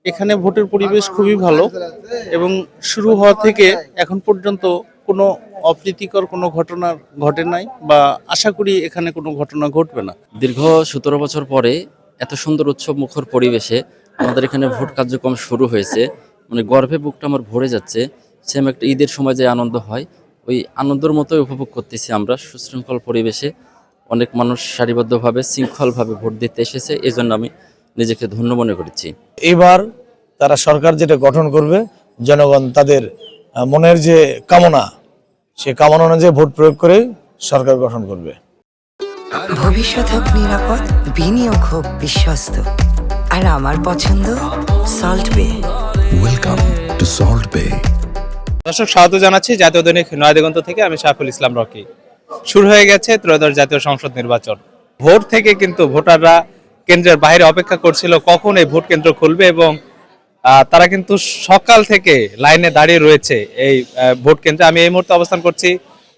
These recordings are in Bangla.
এখানে ভোটের পরিবেশ খুবই ভালো এবং শুরু হওয়া থেকে এখন পর্যন্ত কোনো অপ্রীতিকর কোনো ঘটনা ঘটে নাই বা আশা করি এখানে কোনো ঘটনা ঘটবে না। দীর্ঘ 17 বছর পরে এত সুন্দর উৎসব মুখর পরিবেশে আমাদের এখানে ভোট কার্যক্রম শুরু হয়েছে। মানে গর্বে বুকটা আমার ভরে যাচ্ছে। সেম একটা ঈদের সময় যে আনন্দ হয়, ওই আনন্দের মতোই উপভোগ করতেছি আমরা সুশৃঙ্খল পরিবেশে। অনেক মানুষ সারিবদ্ধভাবে শৃঙ্খলভাবে ভোট দিতে এসেছে, এই জন্য আমি নিজেকে ধন্য মনে করেছি। এবার তারা সরকার যেটা গঠন করবে, জনগণ তাদের মনের যে কামনা, সে কামনা অনুযায়ী ভোট প্রয়োগ করে সরকার গঠন করবে। ভবিষ্যৎ হোক নিরাপদ, বিনিয়োগ হোক বিশ্বস্ত, আর আমার পছন্দ সল্ট বে। ওয়েলকাম টু সল্ট বে। দর্শক, স্বাগত জানাচ্ছি জাতীয় দৈনিক নয়াদিগন্ত থেকে। আমি সাইফুল ইসলাম রকি। শুরু হয়ে গেছে ত্রয়োদশ জাতীয় সংসদ নির্বাচন। ভোট থেকে কিন্তু ভোটাররা কেন্দ্রের বাইরে অপেক্ষা করছিল কখন এই ভোট কেন্দ্র খুলবে, এবং তারা কিন্তু সকাল থেকে লাইনে দাঁড়িয়ে রয়েছে এই ভোট কেন্দ্রে। আমি এই মুহূর্তে অবস্থান করছি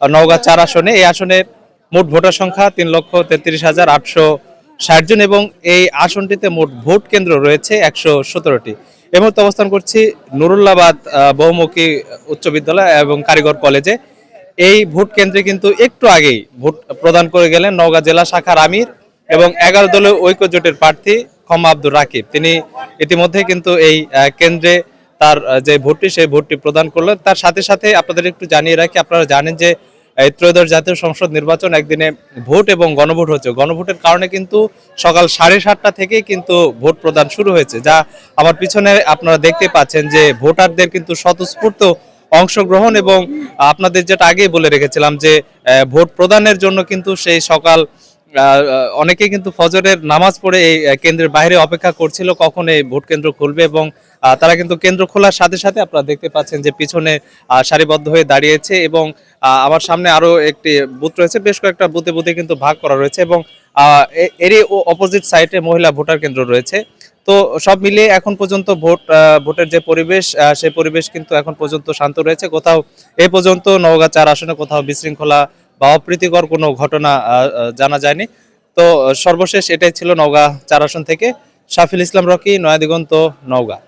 নওগাঁ 4 আসনে। এই আসনের মোট ভোটার সংখ্যা 3,33,860 জন এবং এই আসনটিতে মোট ভোট কেন্দ্র রয়েছে 117টি। এই মুহূর্তে অবস্থান করছি নুরুল্লাবাদ বহুমুখী উচ্চ বিদ্যালয় এবং কারিগর কলেজে। এই ভোট কেন্দ্রে কিন্তু একটু আগেই ভোট প্রদান করে গেলেন নওগাঁ জেলা শাখার আমির এবং 11 দলীয় ঐক্য জোটের প্রার্থী ক্ষমা আব্দুর রাকিব। তিনি ইতিমধ্যে কিন্তু এই কেন্দ্রে তার যে ভোটটি, সেই ভোটটি প্রদান করলেন। তার সাথে সাথে আপনাদের একটু জানিয়ে রাখি, আপনারা জানেন যে এই ত্রয়োদশ জাতীয় সংসদ নির্বাচন একদিনে ভোট এবং গণভোট হচ্ছে। গণভোটের কারণে কিন্তু সকাল 7:30টা থেকেই কিন্তু ভোট প্রদান শুরু হয়েছে, যা আমার পিছনে আপনারা দেখতে পাচ্ছেন যে ভোটারদের কিন্তু স্বতঃস্ফূর্ত অংশগ্রহণ। এবং আপনাদের যেটা আগেই বলে রেখেছিলাম যে ভোট প্রদানের জন্য কিন্তু সেই সকাল অনেকেই কিন্তু ফজরের নামাজ পড়ে এই কেন্দ্রের বাইরে অপেক্ষা করছিল কখন এই ভোট কেন্দ্র খুলবে, এবং তারা কিন্তু কেন্দ্র খোলার সাথে সাথে আপনারা দেখতে পাচ্ছেন যে পিছনে সারিবদ্ধ হয়ে দাঁড়িয়েছে। এবং আমার সামনে আরো একটি বুথ রয়েছে, বেশ কয়েকটা বুথে বুথে কিন্তু ভাগ করা রয়েছে, এবং এরই অপোজিট সাইডে মহিলা ভোটার কেন্দ্র রয়েছে। তো সব মিলিয়ে এখন পর্যন্ত ভোটের যে পরিবেশ, সেই পরিবেশ কিন্তু এখন পর্যন্ত শান্ত রয়েছে। কোথাও এ পর্যন্ত নওগাঁ 4 আসনে কোথাও বিশৃঙ্খলা বা অপ্রীতিকর কোনো ঘটনা জানা যায়নি। তো সর্বশেষ এটাই ছিল নওগাঁ 4 আসন থেকে। সাইফুল ইসলাম রকি, নয়াদিগন্ত, নওগাঁ।